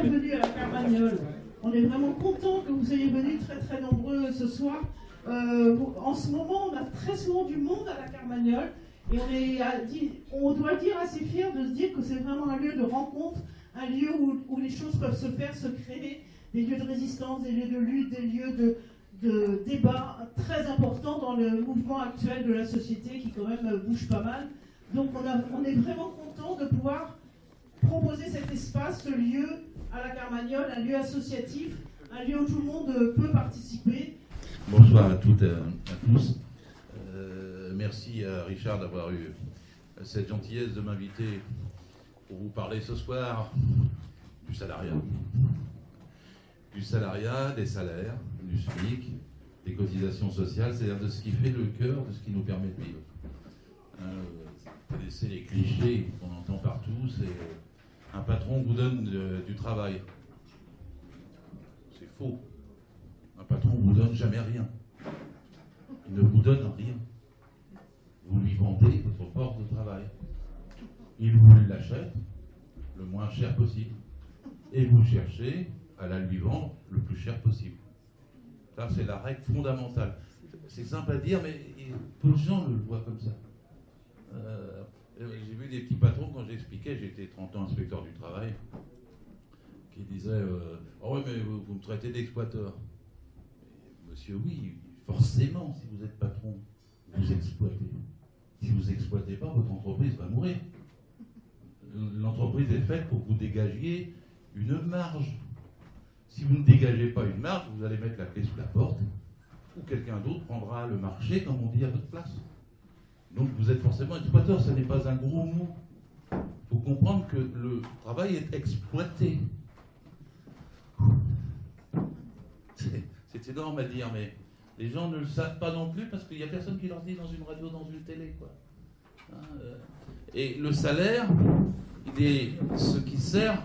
bienvenue à la Carmagnole. On est vraiment content que vous soyez venus très très nombreux ce soir. En ce moment, on a très souvent du monde à la Carmagnole et on doit dire assez fiers de se dire que c'est vraiment un lieu de rencontre, un lieu où les choses peuvent se faire, se créer, des lieux de résistance, des lieux de lutte, des lieux de débat très importants dans le mouvement actuel de la société qui quand même bouge pas mal. Donc on est vraiment content de pouvoir proposer cet espace, ce lieu à la Carmagnole, un lieu associatif, un lieu où tout le monde peut participer. Bonsoir à toutes et à tous. Merci à Richard d'avoir eu cette gentillesse de m'inviter pour vous parler ce soir du salariat. Du salariat, des salaires, du SMIC, des cotisations sociales, c'est-à-dire de ce qui fait le cœur de ce qui nous permet de vivre. Vous connaissez les clichés qu'on entend partout, c'est un patron vous donne du travail. C'est faux. Un patron ne vous donne jamais rien. Il ne vous donne rien. Vous lui vendez votre force de travail. Il vous l'achète le moins cher possible. Et vous cherchez à la lui vendre le plus cher possible. Ça, c'est la règle fondamentale. C'est simple à dire, mais peu de gens le voient comme ça. J'ai vu des petits patrons, quand j'expliquais, j'étais 30 ans inspecteur du travail, qui disaient oh oui, mais vous me traitez d'exploiteur. Monsieur, oui, forcément, si vous êtes patron, vous exploitez. Si vous n'exploitez pas, votre entreprise va mourir. L'entreprise est faite pour que vous dégagiez une marge. Si vous ne dégagez pas une marge, vous allez mettre la clé sous la porte, ou quelqu'un d'autre prendra le marché, comme on dit, à votre place. Donc vous êtes forcément exploiteur, ce n'est pas un gros mot. Il faut comprendre que le travail est exploité. C'est énorme à dire, mais les gens ne le savent pas non plus parce qu'il n'y a personne qui leur dit dans une radio, dans une télé, quoi. Et le salaire, il est ce qui sert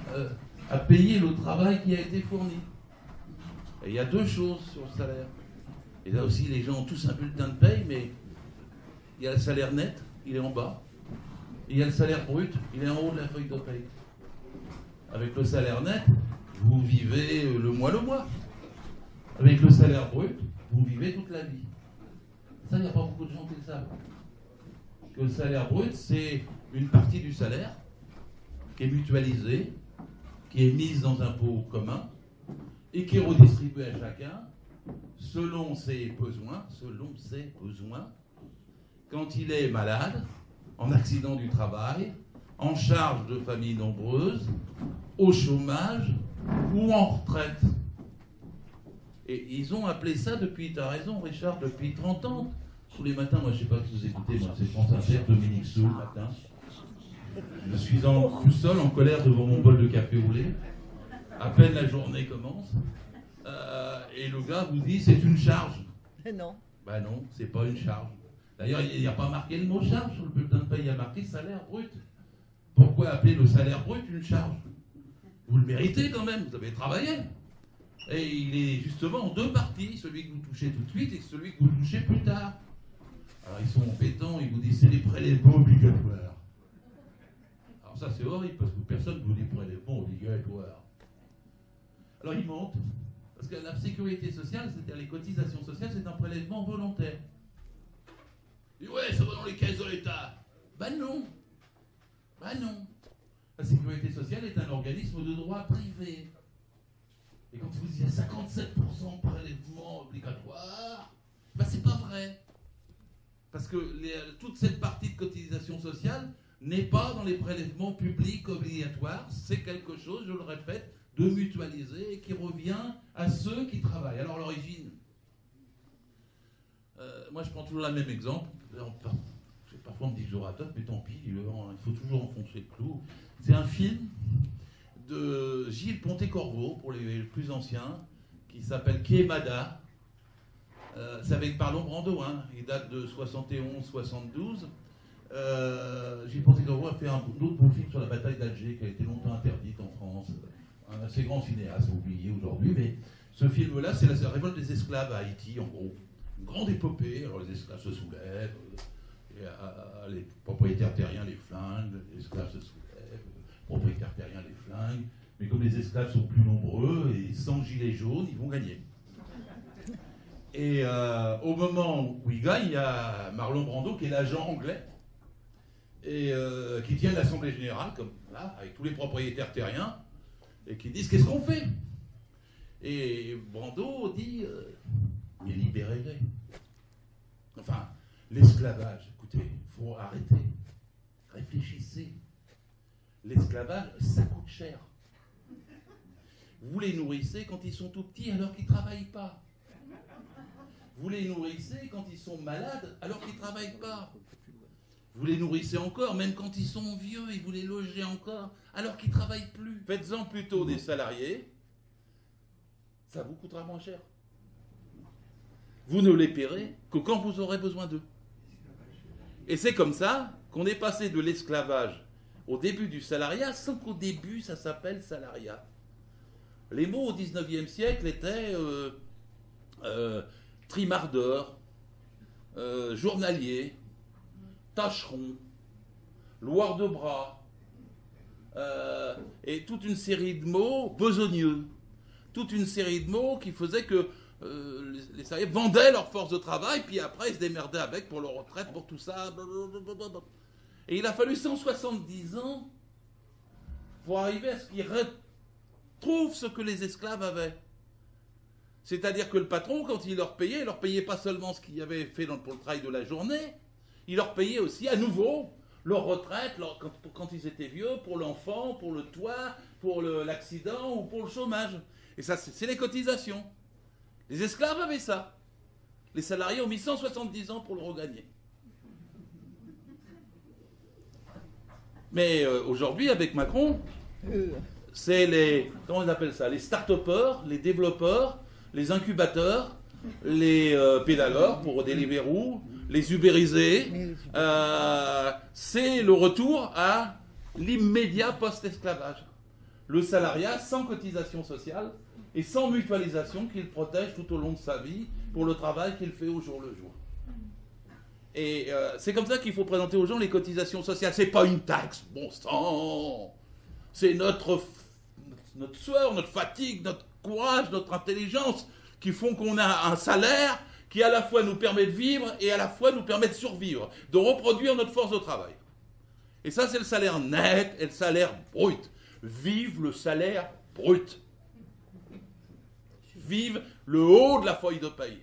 à payer le travail qui a été fourni. Et il y a deux choses sur le salaire. Et là aussi, les gens ont tous un bulletin de paye, mais il y a le salaire net, il est en bas. Et il y a le salaire brut, il est en haut de la feuille de paye. Avec le salaire net, vous vivez le mois. Avec le salaire brut, vous vivez toute la vie. Ça, il n'y a pas beaucoup de gens qui le savent. Que le salaire brut, c'est une partie du salaire qui est mutualisée, qui est mise dans un pot commun et qui est redistribuée à chacun selon ses besoins, quand il est malade, en accident du travail, en charge de familles nombreuses, au chômage ou en retraite. Et ils ont appelé ça depuis, tu as raison Richard, depuis 30 ans. Tous les matins, moi je ne sais pas si vous écoutez, moi c'est France Inter, Dominique Sceaux le matin. Je suis tout seul en colère devant mon bol de café au lait. À peine la journée commence. Et le gars vous dit c'est une charge. Non. Ben non, c'est pas une charge. D'ailleurs, il n'y a pas marqué le mot charge sur le bulletin de paye, il y a marqué salaire brut. Pourquoi appeler le salaire brut une charge? Vous le méritez quand même, vous avez travaillé. Et il est justement en deux parties, celui que vous touchez tout de suite et celui que vous touchez plus tard. Alors ils sont embêtants, ils vous disent c'est les prélèvements obligatoires. Alors ça c'est horrible parce que personne ne vous dit prélèvements obligatoires. Alors ils mentent, parce que la sécurité sociale, c'est-à-dire les cotisations sociales, c'est un prélèvement volontaire. Et ouais, ça va dans les caisses de l'État. Ben non. La sécurité sociale est un organisme de droit privé. Et quand vous dites 57% de prélèvement obligatoire, ben c'est pas vrai. Parce que toute cette partie de cotisation sociale n'est pas dans les prélèvements publics obligatoires. C'est quelque chose, je le répète, de mutualisé et qui revient à ceux qui travaillent. Alors l'origine, moi je prends toujours le même exemple. Parfois on me dit que je radote, mais tant pis, il faut toujours enfoncer le clou. C'est un film de Gilles Pontet-Corvo, pour les plus anciens, qui s'appelle Quémada. C'est avec Marlon Brando, hein. Il date de 71-72. Gilles Pontet-Corvo a fait un autre beau film sur la bataille d'Alger, qui a été longtemps interdite en France. Un assez grand cinéaste, oublié aujourd'hui, mais ce film-là, c'est la révolte des esclaves à Haïti, en gros. Une grande épopée, alors les esclaves se soulèvent, et les propriétaires terriens les flinguent, les esclaves se soulèvent, les propriétaires terriens les flinguent, Mais comme les esclaves sont plus nombreux, et sans gilets jaunes, ils vont gagner. Et au moment où ils gagnent, il y a Marlon Brando, qui est l'agent anglais, et qui tient l'Assemblée Générale, comme là, avec tous les propriétaires terriens, et qui disent « Qu'est-ce qu'on fait ?» Et Brando dit « Mais libérez-les. » Enfin, l'esclavage, écoutez, il faut arrêter. Réfléchissez. L'esclavage, ça coûte cher. Vous les nourrissez quand ils sont tout petits alors qu'ils ne travaillent pas. Vous les nourrissez quand ils sont malades alors qu'ils ne travaillent pas. Vous les nourrissez encore, même quand ils sont vieux, et vous les logez encore alors qu'ils ne travaillent plus. Faites-en plutôt des salariés, ça vous coûtera moins cher. Vous ne les paierez que quand vous aurez besoin d'eux. Et c'est comme ça qu'on est passé de l'esclavage au début du salariat, sans qu'au début ça s'appelle salariat. Les mots au XIXe siècle étaient trimardeur, journalier, tâcheron, loueur de bras, et toute une série de mots besogneux, toute une série de mots qui faisaient que les salariés vendaient leur force de travail, puis après ils se démerdaient avec pour leur retraite, pour tout ça. Et il a fallu 170 ans pour arriver à ce qu'ils retrouvent ce que les esclaves avaient. C'est-à-dire que le patron, quand il leur payait pas seulement ce qu'il avait fait pour le travail de la journée, il leur payait aussi à nouveau leur retraite quand ils étaient vieux, pour l'enfant, pour le toit, pour l'accident ou pour le chômage. Et ça, c'est les cotisations. Les esclaves avaient ça. Les salariés ont mis 170 ans pour le regagner. Mais aujourd'hui, avec Macron, c'est les, comment on appelle ça, les start-upers, les développeurs, les incubateurs, les pédaleurs pour Deliveroo, les ubérisés. C'est le retour à l'immédiat post-esclavage. Le salariat sans cotisation sociale et sans mutualisation qu'il protège tout au long de sa vie pour le travail qu'il fait au jour le jour. Et c'est comme ça qu'il faut présenter aux gens les cotisations sociales. C'est pas une taxe, bon sang. C'est notre sueur, notre fatigue, notre courage, notre intelligence qui font qu'on a un salaire qui à la fois nous permet de vivre et à la fois nous permet de survivre, de reproduire notre force de travail. Et ça, c'est le salaire net et le salaire brut. Vive le salaire brut. Vive le haut de la feuille de paye.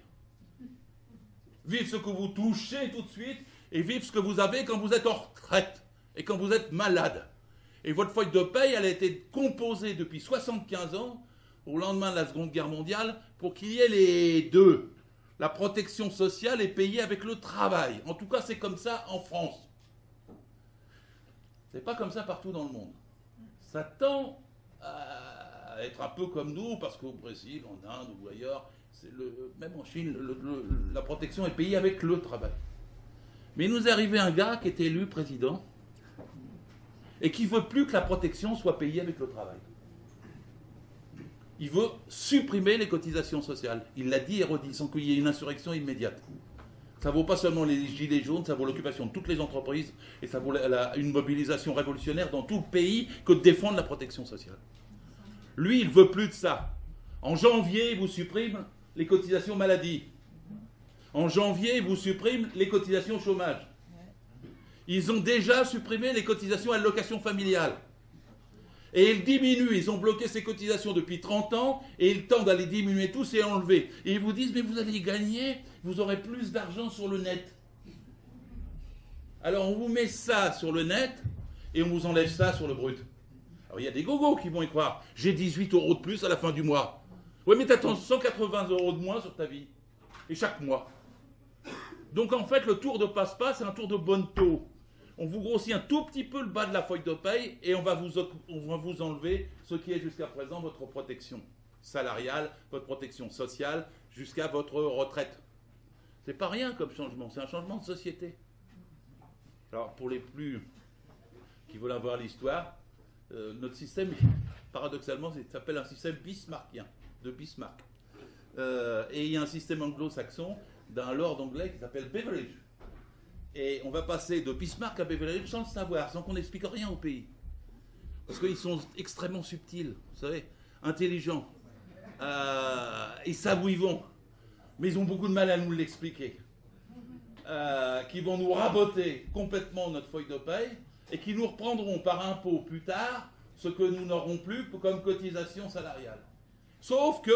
Vive ce que vous touchez tout de suite et vive ce que vous avez quand vous êtes en retraite et quand vous êtes malade. Et votre feuille de paye, elle a été composée depuis 75 ans, au lendemain de la Seconde Guerre mondiale, pour qu'il y ait les deux. La protection sociale est payée avec le travail. En tout cas, c'est comme ça en France. C'est pas comme ça partout dans le monde. Ça tend à être un peu comme nous, parce qu'au Brésil, en Inde ou ailleurs, même en Chine, la protection est payée avec le travail. Mais il nous est arrivé un gars qui est élu président et qui ne veut plus que la protection soit payée avec le travail. Il veut supprimer les cotisations sociales. Il l'a dit et redit, sans qu'il y ait une insurrection immédiate. Ça ne vaut pas seulement les gilets jaunes, ça vaut l'occupation de toutes les entreprises et ça vaut une mobilisation révolutionnaire dans tout le pays que de défendre la protection sociale. Lui, il ne veut plus de ça. En janvier, il vous supprime les cotisations maladie. En janvier, il vous supprime les cotisations chômage. Ils ont déjà supprimé les cotisations allocation familiale. Et ils diminuent, ils ont bloqué ces cotisations depuis 30 ans, et ils tendent à les diminuer tous et à enlever. Et ils vous disent, mais vous allez gagner, vous aurez plus d'argent sur le net. Alors on vous met ça sur le net, et on vous enlève ça sur le brut. Alors il y a des gogos qui vont y croire. J'ai 18 € de plus à la fin du mois. Oui, mais t'attends 180 € de moins sur ta vie. Et chaque mois. Donc en fait, le tour de passe-passe, c'est un tour de bonne taux. On vous grossit un tout petit peu le bas de la feuille de paye et on va vous enlever ce qui est jusqu'à présent votre protection salariale, votre protection sociale, jusqu'à votre retraite. C'est pas rien comme changement, c'est un changement de société. Alors pour les plus qui veulent avoir l'histoire, notre système, paradoxalement, s'appelle un système bismarckien, de Bismarck. Et il y a un système anglo-saxon d'un lord anglais qui s'appelle Beveridge. Et on va passer de Bismarck à Beveridge sans le savoir, sans qu'on n'explique rien au pays. Parce qu'ils sont extrêmement subtils, vous savez, intelligents. Ils savent où ils vont, mais ils ont beaucoup de mal à nous l'expliquer. Qui vont nous raboter complètement notre feuille de paye et qui nous reprendront par impôt plus tard ce que nous n'aurons plus comme cotisation salariale. Sauf que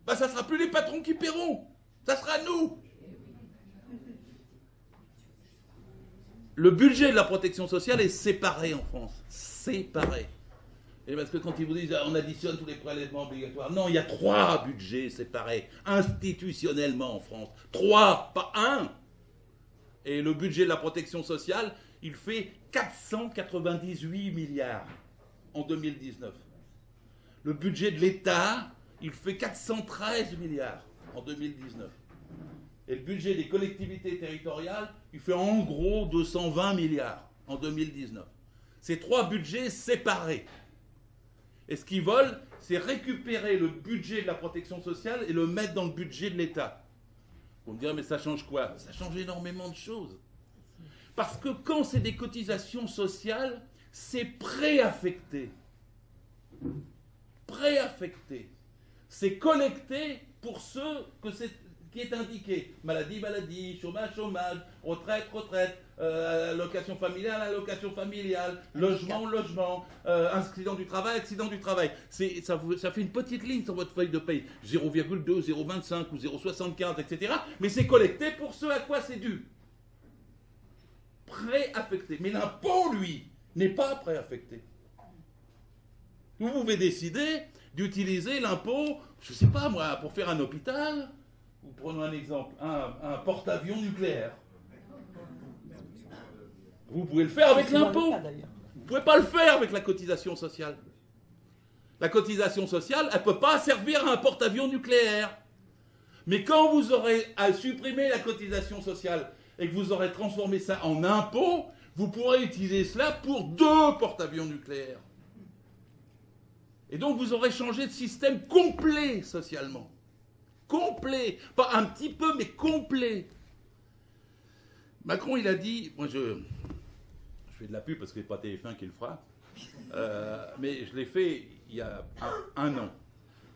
ça ne sera plus les patrons qui paieront, ça sera nous. Le budget de la protection sociale est séparé en France, séparé. Et parce que quand ils vous disent on additionne tous les prélèvements obligatoires, non, il y a 3 budgets séparés, institutionnellement en France. 3, pas 1. Et le budget de la protection sociale, il fait 498 milliards en 2019. Le budget de l'État, il fait 413 milliards en 2019. Et le budget des collectivités territoriales, il fait en gros 220 milliards en 2019. Ces 3 budgets séparés. Et ce qu'ils veulent, c'est récupérer le budget de la protection sociale et le mettre dans le budget de l'État. Vous me direz, mais ça change quoi? Ça change énormément de choses. Parce que quand c'est des cotisations sociales, c'est préaffecté. Préaffecté. C'est collecté pour ceux qui est indiqué. Maladie, maladie, chômage, chômage, retraite, retraite, allocation familiale, logement, logement, accident du travail. Ça fait une petite ligne sur votre feuille de paye. 0,2, 0,25 ou 0,75, etc. Mais c'est collecté pour ce à quoi c'est dû. Préaffecté. Mais l'impôt, lui, n'est pas préaffecté. Vous pouvez décider d'utiliser l'impôt, je ne sais pas moi, pour faire un hôpital. Ou prenons un exemple, un porte-avions nucléaire. Vous pouvez le faire avec l'impôt. Vous ne pouvez pas le faire avec la cotisation sociale. La cotisation sociale, elle ne peut pas servir à un porte-avions nucléaire. Mais quand vous aurez supprimé la cotisation sociale et que vous aurez transformé ça en impôt, vous pourrez utiliser cela pour 2 porte-avions nucléaires. Et donc vous aurez changé de système complet socialement. Complet. Pas un petit peu, mais complet. Macron, il a dit, moi je fais de la pub parce que c'est pas TF1 qui le fera, mais je l'ai fait il y a un an.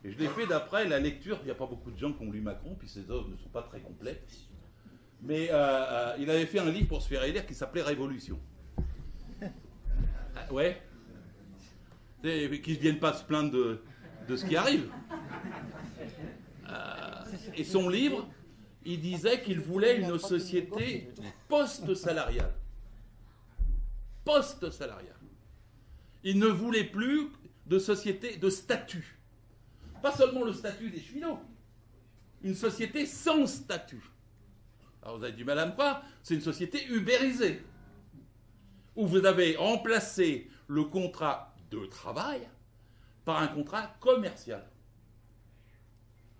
Et je l'ai fait d'après la lecture, il n'y a pas beaucoup de gens qui ont lu Macron, puis ses œuvres ne sont pas très complètes. Mais il avait fait un livre pour se faire élire qui s'appelait Révolution. Ouais. Qu'ils ne viennent pas se plaindre de ce qui arrive. Et son livre, il disait qu'il voulait une société post-salariale. Post-salariale. Il ne voulait plus de société de statut. Pas seulement le statut des cheminots. Une société sans statut. Alors vous avez du mal à me croire, c'est une société ubérisée. Où vous avez remplacé le contrat de travail par un contrat commercial.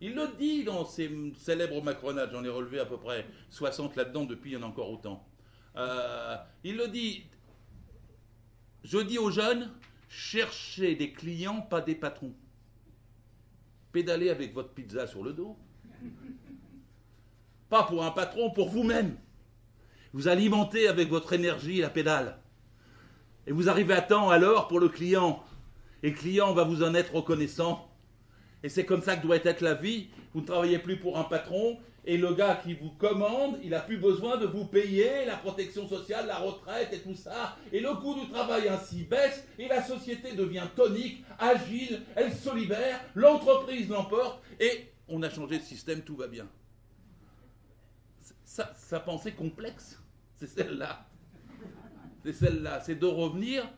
Il le dit dans ses célèbres macronades, j'en ai relevé à peu près 60 là-dedans, depuis il y en a encore autant. Il le dit, je dis aux jeunes, cherchez des clients, pas des patrons. Pédalez avec votre pizza sur le dos. Pas pour un patron, pour vous-même. Vous alimentez avec votre énergie la pédale. Et vous arrivez à temps alors pour le client. Et le client va vous en être reconnaissant. Et c'est comme ça que doit être la vie. Vous ne travaillez plus pour un patron. Et le gars qui vous commande, il n'a plus besoin de vous payer la protection sociale, la retraite et tout ça. Et le coût du travail ainsi baisse. Et la société devient tonique, agile, elle se libère. L'entreprise l'emporte. Et on a changé de système, tout va bien. Sa pensée complexe, c'est celle-là. C'est celle-là. C'est de revenir.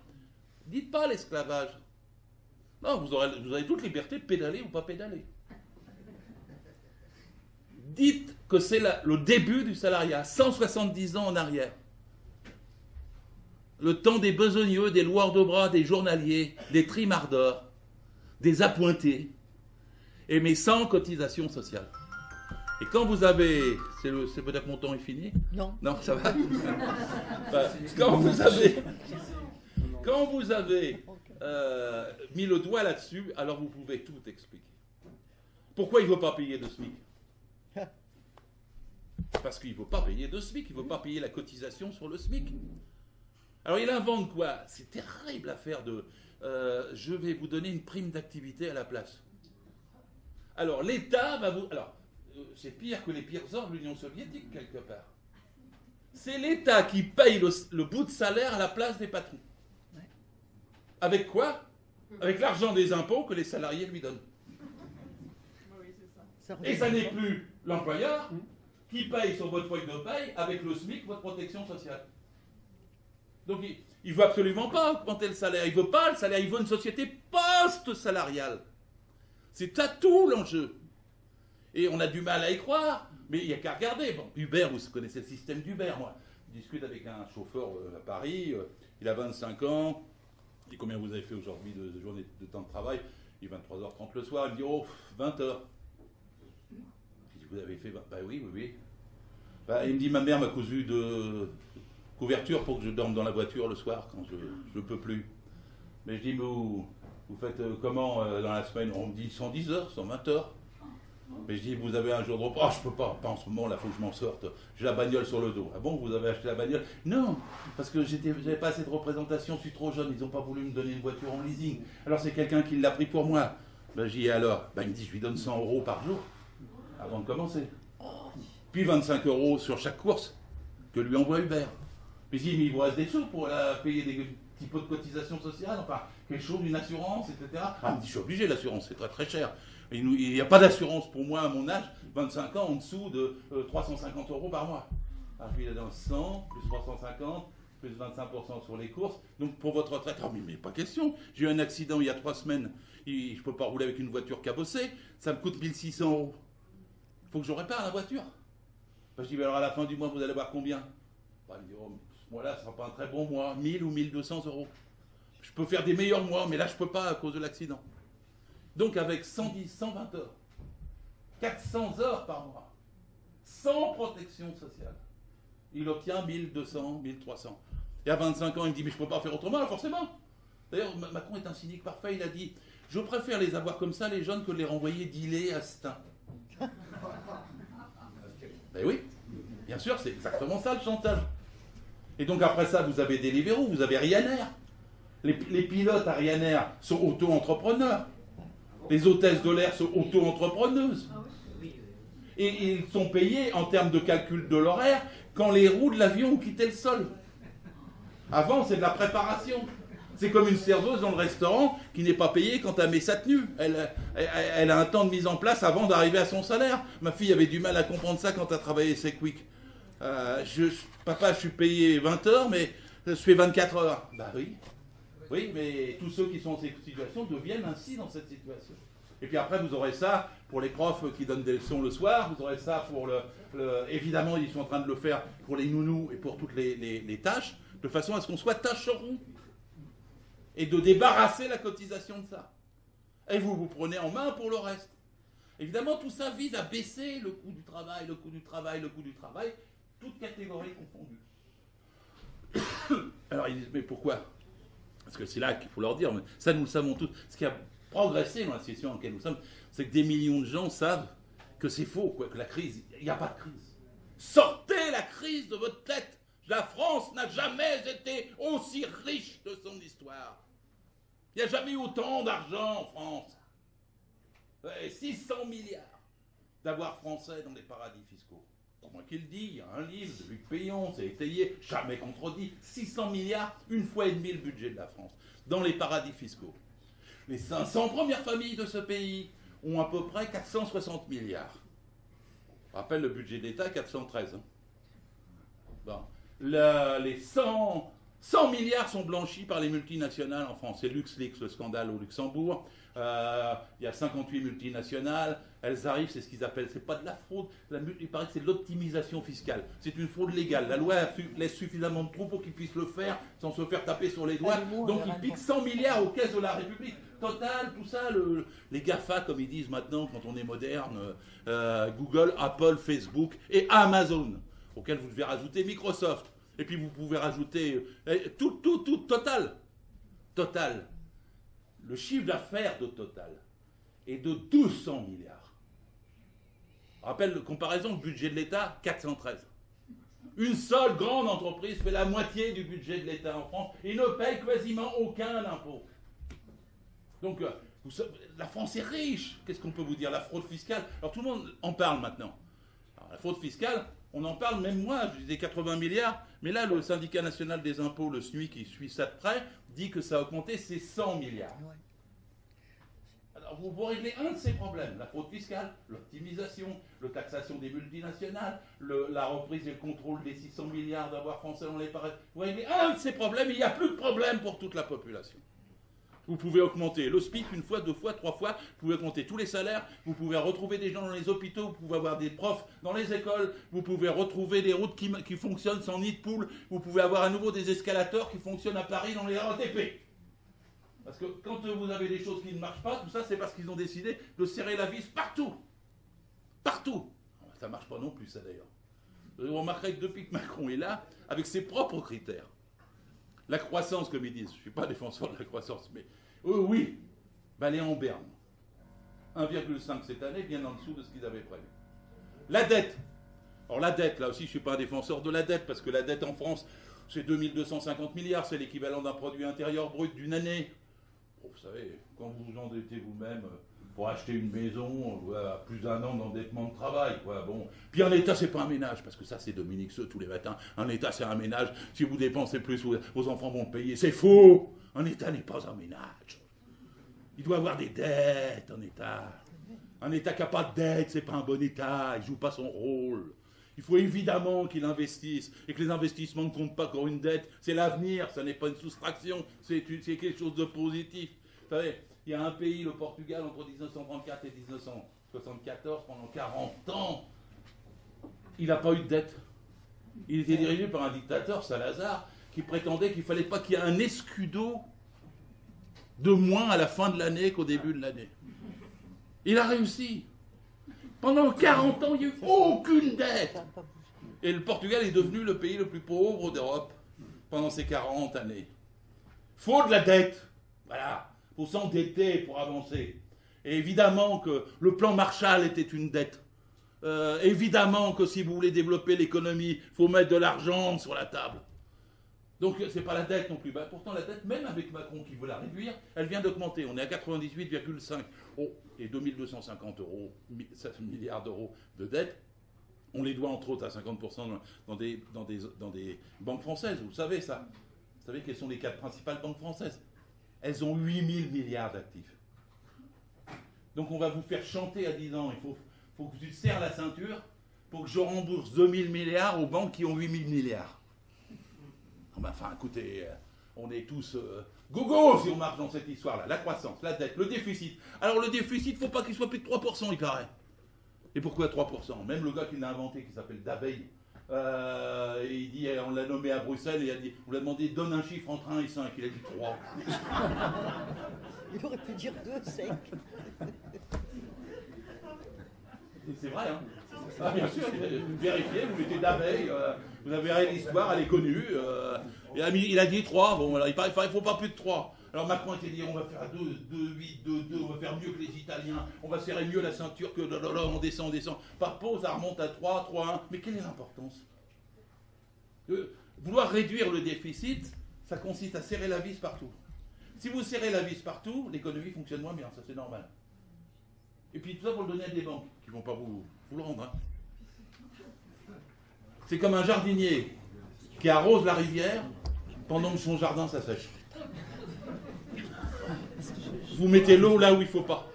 Dites pas l'esclavage. Non, vous avez toute liberté de pédaler ou pas pédaler. Dites que c'est le début du salariat, 170 ans en arrière. Le temps des besogneux, des loueurs de bras, des journaliers, des trimardeurs, des appointés, mais sans cotisation sociale. Et quand vous avez... C'est peut-être mon temps est fini? Non. Non, ça va. Quand vous avez mis le doigt là-dessus, alors vous pouvez tout expliquer. Pourquoi il ne veut pas payer de SMIC? Parce qu'il ne veut pas payer de SMIC, il ne veut pas payer la cotisation sur le SMIC. Alors il invente quoi? C'est terrible l'affaire je vais vous donner une prime d'activité à la place. Alors, l'État va vous... Alors, c'est pire que les pires ordres de l'Union soviétique, quelque part. C'est l'État qui paye le bout de salaire à la place des patrons. Avec quoi? Avec l'argent des impôts que les salariés lui donnent. Et ça n'est plus l'employeur qui paye sur votre feuille de paye avec le SMIC votre protection sociale. Donc il ne veut absolument pas augmenter le salaire. Il ne veut pas le salaire, il veut une société post-salariale. C'est ça tout l'enjeu. Et on a du mal à y croire, mais il n'y a qu'à regarder. Bon, Uber, vous connaissez le système d'Uber, moi. Je discute avec un chauffeur à Paris, il a 25 ans. Je dis combien vous avez fait aujourd'hui de journée de temps de travail? Il est 23h30 le soir, il me dit oh 20h. Je dis vous avez fait 20... Bah oui. Bah, il me dit ma mère m'a cousu de couverture pour que je dorme dans la voiture le soir quand je ne peux plus. Mais je dis mais vous faites comment dans la semaine? On me dit 110 heures, 120 heures. Mais je dis, vous avez un jour de repos? Oh, je peux pas en ce moment, là, il faut que je m'en sorte. J'ai la bagnole sur le dos. Ah bon, vous avez acheté la bagnole? Non, parce que j'avais pas assez de représentation, je suis trop jeune, ils n'ont pas voulu me donner une voiture en leasing. Alors c'est quelqu'un qui l'a pris pour moi. Ben, j'y ai alors. Ben, il me dit, je lui donne 100 € par jour, avant de commencer. Puis 25 € sur chaque course que lui envoie Uber. Puis il dit, mais il vous reste des sous pour payer des petits pots de cotisation sociale, enfin, quelque chose, une assurance, etc. Ah, il me dit, je suis obligé, l'assurance, c'est très très cher. Il n'y a pas d'assurance pour moi à mon âge, 25 ans, en dessous de 350 € par mois. Alors, puis il est dans 100, plus 350, plus 25% sur les courses. Donc pour votre retraite, oh, mais pas question. J'ai eu un accident il y a 3 semaines, je ne peux pas rouler avec une voiture cabossée, ça me coûte 1600 €. Il faut que je répare la voiture. Ben, je dis, alors à la fin du mois, vous allez voir combien? Ben, il me dit, oh, ce mois-là, ce ne sera pas un très bon mois, 1000 ou 1200 €. Je peux faire des meilleurs mois, mais là, je ne peux pas à cause de l'accident. Donc avec 110, 120 heures, 400 heures par mois, sans protection sociale, il obtient 1200, 1300. Et à 25 ans, il me dit, mais je ne peux pas faire autrement, forcément. D'ailleurs, Macron est un cynique parfait, il a dit, je préfère les avoir comme ça, les jeunes, que de les renvoyer dealer à Stein. Ben oui, bien sûr, c'est exactement ça le chantage. Et donc après ça, vous avez Deliveroo, vous avez Ryanair. Les pilotes à Ryanair sont auto-entrepreneurs. Les hôtesses de l'air sont auto-entrepreneuses. Et ils sont payés en termes de calcul de l'horaire quand les roues de l'avion ont quitté le sol. Avant, c'est de la préparation. C'est comme une serveuse dans le restaurant qui n'est pas payée quand elle met sa tenue. Elle a un temps de mise en place avant d'arriver à son salaire. Ma fille avait du mal à comprendre ça quand elle travaillait chez Quick. Papa, je suis payé 20 heures, mais je fais 24 heures. Bah oui. Oui, mais tous ceux qui sont dans cette situation deviennent ainsi dans cette situation. Et puis après, vous aurez ça pour les profs qui donnent des leçons le soir, vous aurez ça pour évidemment, ils sont en train de le faire pour les nounous et pour toutes les tâches, de façon à ce qu'on soit tâcheron. Et de débarrasser la cotisation de ça. Et vous prenez en main pour le reste. Évidemment, tout ça vise à baisser le coût du travail, toutes catégories confondues. Alors, ils disent, mais pourquoi? Parce que c'est là qu'il faut leur dire, mais ça nous le savons tous. Ce qui a progressé dans la situation dans laquelle nous sommes, c'est que des millions de gens savent que c'est faux, quoi, que la crise, il n'y a pas de crise. Sortez la crise de votre tête. La France n'a jamais été aussi riche de son histoire. Il n'y a jamais eu autant d'argent en France. 600 milliards d'avoirs français dans les paradis fiscaux. C'est moi qui le dis, il y a un livre de Luc Payon, c'est étayé, jamais contredit. 600 milliards, une fois et demie le budget de la France, dans les paradis fiscaux. Les 500 premières familles de ce pays ont à peu près 460 milliards. Je rappelle le budget de l'État, 413. Hein. Bon. Les 100 milliards sont blanchis par les multinationales en France. C'est LuxLeaks, le scandale au Luxembourg. Il y a 58 multinationales. Elles arrivent, c'est ce qu'ils appellent, c'est pas de la fraude. Il paraît que c'est de l'optimisation fiscale. C'est une fraude légale. La loi laisse suffisamment de trous pour qu'ils puissent le faire sans se faire taper sur les doigts. Donc ils piquent 100 milliards aux caisses de la République. Total, tout ça, les GAFA, comme ils disent maintenant quand on est moderne, Google, Apple, Facebook et Amazon, auquel vous devez rajouter Microsoft. Et puis vous pouvez rajouter tout, Total. Le chiffre d'affaires de Total est de 200 milliards. Je rappelle, comparaison, le budget de l'État, 413. Une seule grande entreprise fait la moitié du budget de l'État en France et ne paye quasiment aucun impôt. Donc, la France est riche. Qu'est-ce qu'on peut vous dire? La fraude fiscale. Alors, tout le monde en parle maintenant. Alors, la fraude fiscale, on en parle, même moi, je disais 80 milliards. Mais là, le syndicat national des impôts, le SNUI, qui suit ça de près, dit que ça a augmenté, c'est 100 milliards. Ouais. Alors, vous régler un de ces problèmes, la fraude fiscale, l'optimisation, la taxation des multinationales, la reprise et le contrôle des 600 milliards d'avoirs français dans les paradis. Vous réglez un de ces problèmes, il n'y a plus de problème pour toute la population. Vous pouvez augmenter le SMIC une fois, deux fois, trois fois, vous pouvez augmenter tous les salaires, vous pouvez retrouver des gens dans les hôpitaux, vous pouvez avoir des profs dans les écoles, vous pouvez retrouver des routes qui fonctionnent sans nid de poule, vous pouvez avoir à nouveau des escalators qui fonctionnent à Paris dans les RATP. Parce que quand vous avez des choses qui ne marchent pas, tout ça c'est parce qu'ils ont décidé de serrer la vis partout. Partout. Ça ne marche pas non plus ça d'ailleurs. Vous remarquerez que depuis que Macron est là, avec ses propres critères, la croissance, comme ils disent, je ne suis pas défenseur de la croissance, mais oui, ben, elle est en berne. 1,5 cette année, bien en dessous de ce qu'ils avaient prévu. La dette. Alors la dette, là aussi, je ne suis pas un défenseur de la dette, parce que la dette en France, c'est 2250 milliards, c'est l'équivalent d'un produit intérieur brut d'une année. Bon, vous savez, quand vous vous endettez vous-même pour acheter une maison, voilà, plus d'un an d'endettement de travail, quoi, bon. Puis un État, c'est pas un ménage, parce que ça, c'est Dominique Seux tous les matins. Un État, c'est un ménage. Si vous dépensez plus, vos enfants vont le payer. C'est faux. Un État n'est pas un ménage. Il doit avoir des dettes, un État. Un État qui n'a pas de dette, c'est pas un bon État. Il joue pas son rôle. Il faut évidemment qu'il investisse, et que les investissements ne comptent pas comme une dette. C'est l'avenir, ça n'est pas une soustraction, c'est quelque chose de positif. Vous savez, il y a un pays, le Portugal, entre 1934 et 1974, pendant 40 ans, il n'a pas eu de dette. Il était dirigé par un dictateur, Salazar, qui prétendait qu'il ne fallait pas qu'il y ait un escudo de moins à la fin de l'année qu'au début de l'année. Il a réussi. Pendant 40 ans, il n'y a eu aucune dette. Et le Portugal est devenu le pays le plus pauvre d'Europe pendant ces 40 années. Faut de la dette. Voilà. Il faut s'endetter pour avancer. Et évidemment que le plan Marshall était une dette. Évidemment que si vous voulez développer l'économie, il faut mettre de l'argent sur la table. Donc ce n'est pas la dette non plus. Ben, pourtant la dette, même avec Macron qui veut la réduire, elle vient d'augmenter. On est à 98,5. Oh, et 2250 milliards d'euros de dette. On les doit entre autres à 50% dans des banques françaises. Vous savez ça. Vous savez quelles sont les 4 principales banques françaises? Elles ont 8000 milliards d'actifs. Donc on va vous faire chanter à 10 ans. Il faut que tu te serres la ceinture pour que je rembourse 2000 milliards aux banques qui ont 8000 milliards. Enfin, écoutez, on est tous gogo si on marche dans cette histoire-là. La croissance, la dette, le déficit. Alors le déficit, il ne faut pas qu'il soit plus de 3%, il paraît. Et pourquoi 3%? Même le gars qui l'a inventé, qui s'appelle Daveil, il dit, on l'a nommé à Bruxelles, et on lui a demandé, donne un chiffre entre 1 et 5. Il a dit 3. Il aurait pu dire 2, 5. C'est vrai, hein? Ah, bien sûr, vérifiez, vous mettez Daveil, vous avez l'histoire, elle est connue. Il a dit 3, bon, voilà, il ne faut pas plus de 3. Alors Macron était dit, on va faire 2, 8, 2, on va faire mieux que les Italiens, on va serrer mieux la ceinture que on descend. Par pause, ça remonte à 3, 3, 1. Mais quelle est l'importance? Vouloir réduire le déficit, ça consiste à serrer la vis partout. Si vous serrez la vis partout, l'économie fonctionne moins bien, ça c'est normal. Et puis tout ça pour le donner à des banques, qui ne vont pas vous le rendre. Hein. C'est comme un jardinier qui arrose la rivière pendant que son jardin s'assèche. Vous mettez l'eau là où il ne faut pas.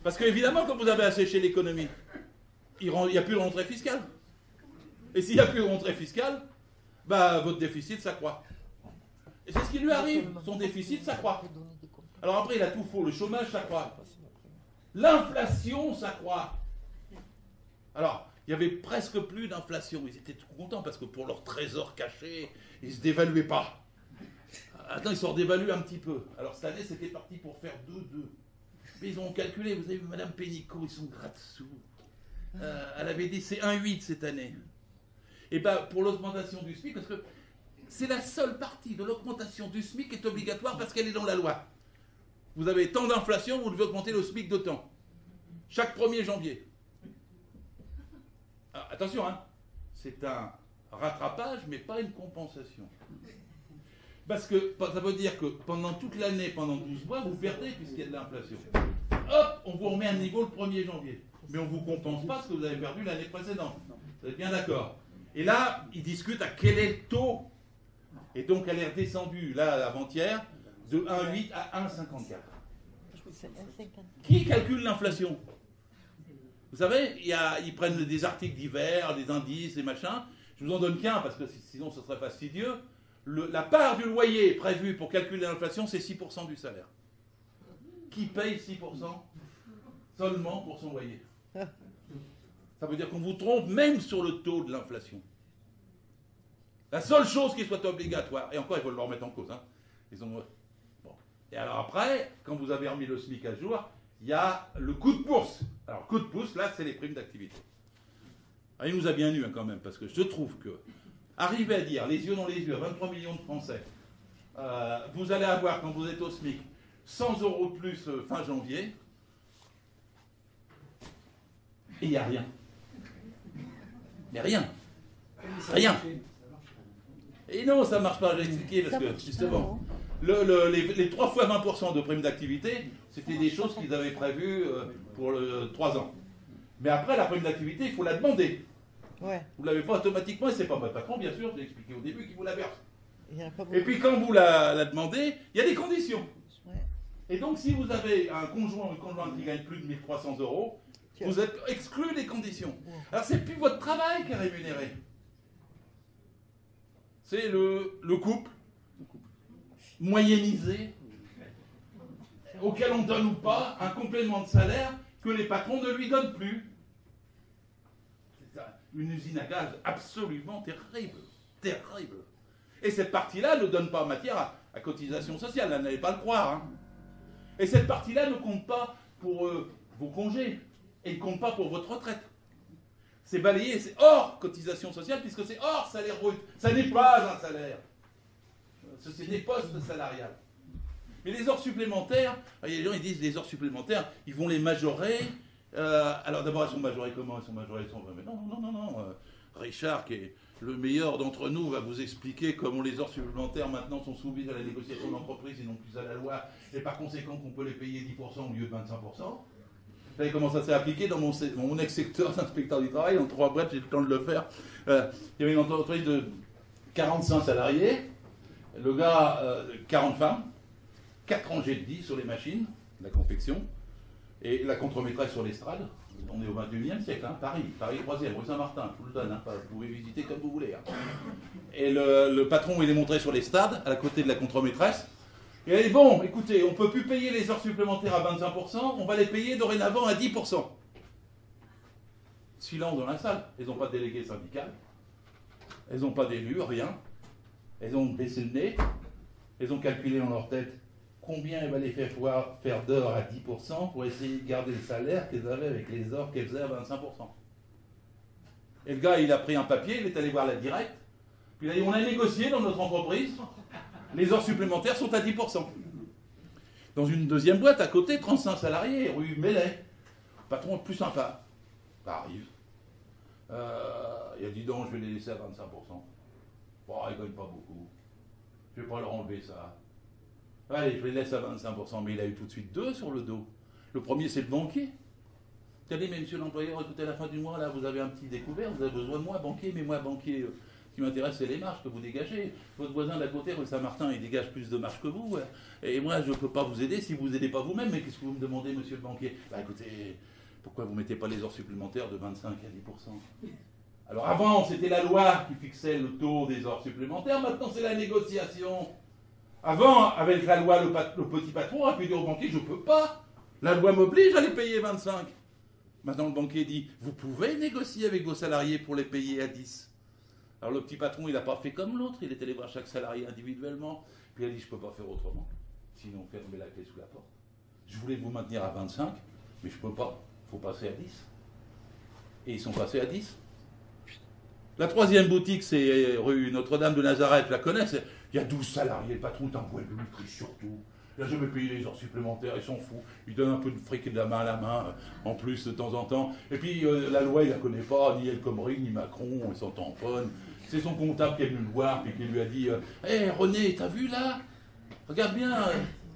Parce qu'évidemment, quand vous avez asséché l'économie, il n'y a plus de rentrée fiscale. Et s'il n'y a plus de rentrée fiscale, bah, votre déficit s'accroît. Et c'est ce qui lui arrive. Son déficit s'accroît. Alors après, il a tout faux. Le chômage s'accroît. L'inflation s'accroît. Alors, il n'y avait presque plus d'inflation. Ils étaient tout contents parce que pour leur trésor caché, ils ne se dévaluaient pas. Attends, ils se redévaluent un petit peu. Alors cette année, c'était parti pour faire 2-2. Mais ils ont calculé, vous avez vu Madame Pénicaud, ils sont gratte-sous. Elle avait dit c'est 1,8 cette année. Et bien, pour l'augmentation du SMIC, parce que c'est la seule partie de l'augmentation du SMIC qui est obligatoire parce qu'elle est dans la loi. Vous avez tant d'inflation, vous devez augmenter le SMIC de temps. Chaque 1er janvier. Alors, attention, hein, c'est un rattrapage, mais pas une compensation. Parce que ça veut dire que pendant toute l'année, pendant 12 mois, vous perdez puisqu'il y a de l'inflation. Hop, on vous remet un niveau le 1er janvier. Mais on ne vous compense pas ce que vous avez perdu l'année précédente. Vous êtes bien d'accord? Et là, ils discutent à quel est le taux. Et donc, elle est redescendue, là, avant-hier, de 1,8 à 1,54. Qui calcule l'inflation? Vous savez, ils prennent des articles divers, des indices, des machins. Je vous en donne qu'un, parce que sinon ce serait fastidieux. La part du loyer prévue pour calculer l'inflation, c'est 6% du salaire. Qui paye 6% seulement pour son loyer? Ça veut dire qu'on vous trompe même sur le taux de l'inflation. La seule chose qui soit obligatoire, et encore il faut le remettre en cause, hein. Bon. Et alors après, quand vous avez remis le SMIC à jour, il y a le coup de pouce. Alors coup de pouce, là c'est les primes d'activité. Il nous a bien eu hein, quand même, parce que je trouve que arriver à dire, les yeux dans les yeux, 23 millions de Français, vous allez avoir, quand vous êtes au SMIC, 100 € de plus fin janvier, et il n'y a rien. Il n'y a rien. Rien. Et non, ça ne marche pas, je vais expliquer, parce que justement, les 3 fois 20% de primes d'activité, c'était des choses qu'ils avaient prévues pour 3 ans. Mais après, la prime d'activité, il faut la demander. Ouais. Vous ne l'avez pas automatiquement, et c'est pas votre patron, bien sûr, je l'ai expliqué au début, qui vous la verse. Et puis quand vous la demandez, il y a des conditions. Ouais. Et donc si vous avez un conjoint ou une conjointe qui gagne plus de 1 300 €, vous êtes exclu des conditions. Alors c'est plus votre travail qui est rémunéré. C'est le couple moyennisé, auquel on donne ou pas un complément de salaire que les patrons ne lui donnent plus. C'est une usine à gaz absolument terrible, terrible. Et cette partie-là ne donne pas matière à cotisation sociale, là, n'allez pas le croire. Hein. Et cette partie-là ne compte pas pour vos congés, et ne compte pas pour votre retraite. C'est balayé, c'est hors cotisation sociale, puisque c'est hors salaire brut. Ça n'est pas un salaire. C'est des postes salariales. Mais les heures supplémentaires, il y a des gens qui disent les heures supplémentaires, ils vont les majorer. Alors d'abord, elles sont majorées comment? Elles sont majorées, mais non. Richard, qui est le meilleur d'entre nous, va vous expliquer comment les heures supplémentaires maintenant sont soumises à la négociation d'entreprise et non plus à la loi, et par conséquent qu'on peut les payer 10% au lieu de 25%. Vous savez comment ça s'est appliqué dans mon ex-secteur d'inspecteur du travail, en 3 boîtes, j'ai eu le temps de le faire. Il y avait une entreprise de 45 salariés, le gars, 40 femmes, 4 rangées de 10 sur les machines, la confection, et la contremaîtresse sur l'estrade. On est au 21e siècle, hein, Paris 3e, rue Saint-Martin, je vous le donne, hein, vous pouvez visiter comme vous voulez. Hein. Et le patron, il est montré sur les stades, à la côté de la contremaîtresse. Et elle dit, bon, écoutez, on ne peut plus payer les heures supplémentaires à 25%, on va les payer dorénavant à 10%. Silence dans la salle. Elles n'ont pas de délégué syndical, elles n'ont pas d'élu, rien. Elles ont baissé le nez, elles ont calculé dans leur tête combien il va les faire d'heures à 10% pour essayer de garder le salaire qu'elles avaient avec les heures qu'elles faisaient à 25%. Et le gars, il a pris un papier, il est allé voir la directe, puis il a dit, on a négocié dans notre entreprise, les heures supplémentaires sont à 10%. Dans une deuxième boîte, à côté, 35 salariés, rue Mellet. Patron plus sympa. Ça arrive. Il a dit, non, je vais les laisser à 25%. Bon, ils ne gagnent pas beaucoup. Je ne vais pas leur enlever ça. Allez, je les laisse à 25%, mais il a eu tout de suite 2 sur le dos. Le premier, c'est le banquier. Il a dit, mais monsieur l'employeur, écoutez, à la fin du mois, là, vous avez un petit découvert, vous avez besoin de moi, banquier, mais moi, banquier, ce qui m'intéresse, c'est les marges que vous dégagez. Votre voisin d'à côté, rue Saint-Martin, il dégage plus de marges que vous. Et moi, je ne peux pas vous aider si vous n'aidez pas vous-même. Mais qu'est-ce que vous me demandez, monsieur le banquier? Bah écoutez, pourquoi vous ne mettez pas les heures supplémentaires de 25 à 10%? Alors avant, c'était la loi qui fixait le taux des heures supplémentaires, maintenant c'est la négociation. Avant, avec la loi, le petit patron aurait pu dire au banquier, je ne peux pas, la loi m'oblige à les payer 25. Maintenant le banquier dit, vous pouvez négocier avec vos salariés pour les payer à 10. Alors le petit patron, il n'a pas fait comme l'autre, il est allé voir chaque salarié individuellement, puis il a dit, je ne peux pas faire autrement, sinon on fait tomber la clé sous la porte. Je voulais vous maintenir à 25, mais je ne peux pas, il faut passer à 10. Et ils sont passés à 10. La troisième boutique, c'est rue Notre-Dame de Nazareth, je la connais, il y a 12 salariés, le patron est un bois lui, il triche surtout. Il n'a jamais payé les heures supplémentaires, il s'en fout. Il donne un peu de fric et de la main à la main, en plus, de temps en temps. Et puis, la loi, il ne la connaît pas, ni El Khomri, ni Macron, ils s'en tamponnent. C'est son comptable qui est venu le voir et qui lui a dit Hé René, t'as vu là? Regarde bien,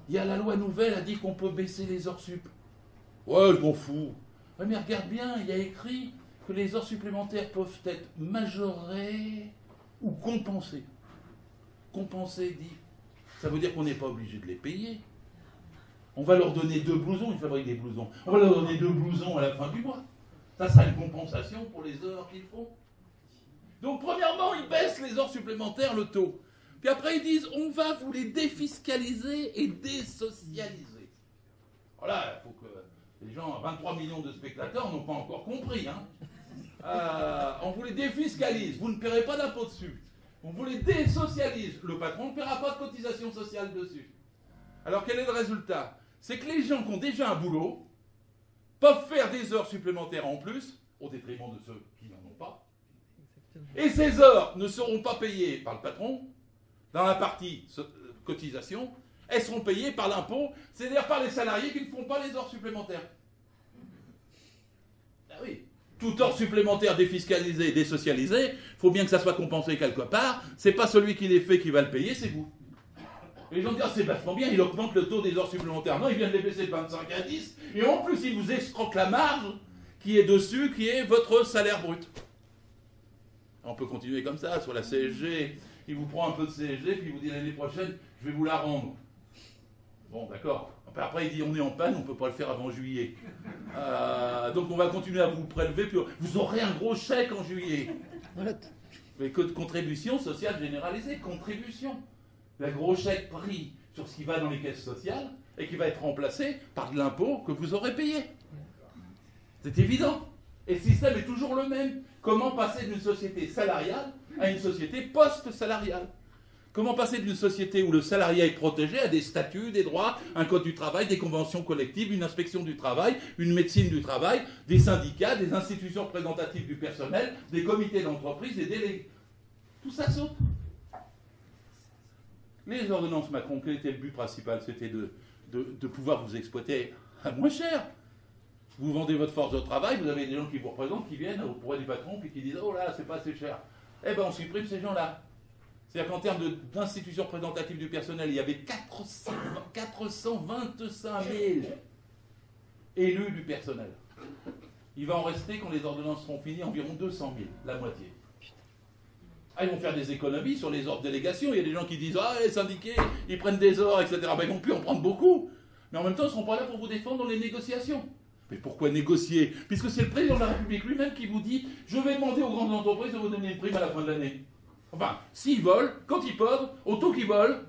il y a la loi nouvelle a dit qu'on peut baisser les heures sup. Ouais, je m'en fous. Ouais, mais regarde bien, il y a écrit que les heures supplémentaires peuvent être majorées ou compensées. Compenser, dit. Ça veut dire qu'on n'est pas obligé de les payer. On va leur donner 2 blousons, ils fabriquent des blousons. On va leur donner 2 blousons à la fin du mois. Ça sera une compensation pour les heures qu'ils font. Donc, premièrement, ils baissent les heures supplémentaires, le taux. Puis après, ils disent, on va vous les défiscaliser et désocialiser. Voilà, il faut que les gens, 23 millions de spectateurs n'ont pas encore compris. Hein. On vous les défiscalise, vous ne paierez pas d'impôt dessus. On vous les désocialise, le patron ne paiera pas de cotisation sociale dessus. Alors, quel est le résultat? C'est que les gens qui ont déjà un boulot peuvent faire des heures supplémentaires en plus, au détriment de ceux qui n'en ont pas. Et ces heures ne seront pas payées par le patron, dans la partie cotisation, elles seront payées par l'impôt, c'est-à-dire par les salariés qui ne font pas les heures supplémentaires. Ah oui, toute heure supplémentaire défiscalisée, désocialisée, il faut bien que ça soit compensé quelque part, c'est pas celui qui les fait qui va le payer, c'est vous. Et les gens disent, c'est vachement bien, il augmente le taux des heures supplémentaires. Non, il vient de les baisser de 25 à 10, et en plus il vous escroque la marge qui est dessus, qui est votre salaire brut. On peut continuer comme ça, sur la CSG, il vous prend un peu de CSG, puis il vous dit l'année prochaine, je vais vous la rendre. Bon, d'accord. Après, il dit, on est en panne, on ne peut pas le faire avant juillet. Donc on va continuer à vous prélever, puis vous aurez un gros chèque en juillet. Mais contribution sociale généralisée, contribution. Un gros chèque pris sur ce qui va dans les caisses sociales, et qui va être remplacé par de l'impôt que vous aurez payé. C'est évident. Et le système est toujours le même. Comment passer d'une société salariale à une société post-salariale? Comment passer d'une société où le salariat est protégé à des statuts, des droits, un code du travail, des conventions collectives, une inspection du travail, une médecine du travail, des syndicats, des institutions représentatives du personnel, des comités d'entreprise, des délégués. Tout ça saute. Les ordonnances Macron, quel était le but principal? C'était de pouvoir vous exploiter à moins cher. Vous vendez votre force de travail, vous avez des gens qui vous représentent, qui viennent auprès du patron, puis qui disent « Oh là, c'est pas assez cher ». Eh bien, on supprime ces gens-là. C'est-à-dire qu'en termes d'institutions représentatives du personnel, il y avait 425 000 élus du personnel. Il va en rester, quand les ordonnances seront finies, environ 200 000, la moitié. Ils vont faire des économies sur les ordres de délégation. Il y a des gens qui disent « Ah, les syndiqués, ils prennent des heures, etc. » Ils vont plus en prendre beaucoup. Mais en même temps, ils ne seront pas là pour vous défendre dans les négociations. Mais pourquoi négocier? Puisque c'est le président de la République lui-même qui vous dit « Je vais demander aux grandes entreprises de vous donner une prime à la fin de l'année. » Enfin, s'ils volent, quand ils peuvent, au taux qu'ils volent,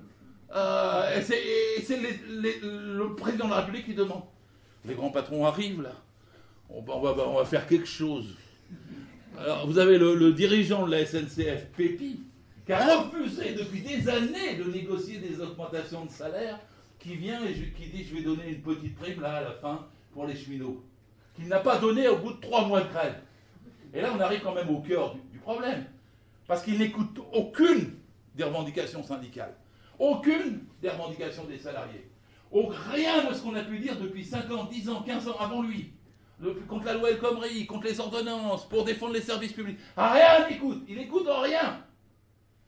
c'est le président de la République qui demande. Les grands patrons arrivent, là. On va faire quelque chose. Alors, vous avez le dirigeant de la SNCF, Pépi, qui a refusé depuis des années de négocier des augmentations de salaire, qui vient et qui dit « Je vais donner une petite prime, là, à la fin, pour les cheminots. » Qu'il n'a pas donné au bout de 3 mois de grève. Et là, on arrive quand même au cœur du problème. Parce qu'il n'écoute aucune des revendications syndicales, aucune des revendications des salariés, rien de ce qu'on a pu dire depuis 5 ans, 10 ans, 15 ans avant lui, contre la loi El Khomri, contre les ordonnances, pour défendre les services publics. Rien n'écoute, il n'écoute rien.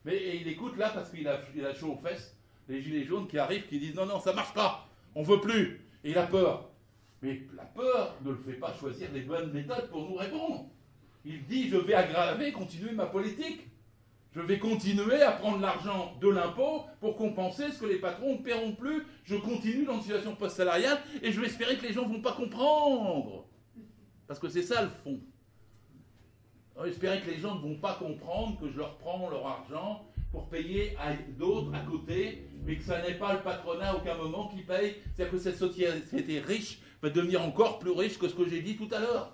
Mais il écoute là parce qu'il a chaud aux fesses, les gilets jaunes qui arrivent, qui disent non, non, ça ne marche pas, on ne veut plus. Et il a peur. Mais la peur ne le fait pas choisir les bonnes méthodes pour nous répondre. Il dit, je vais continuer ma politique. Je vais continuer à prendre l'argent de l'impôt pour compenser ce que les patrons ne paieront plus. Je continue dans une situation post-salariale et je vais espérer que les gens ne vont pas comprendre. Parce que c'est ça le fond. J'espérais que les gens ne vont pas comprendre que je leur prends leur argent pour payer à d'autres à côté, mais que ça n'est pas le patronat à aucun moment qui paye. C'est-à-dire que cette société riche va devenir encore plus riche que ce que j'ai dit tout à l'heure.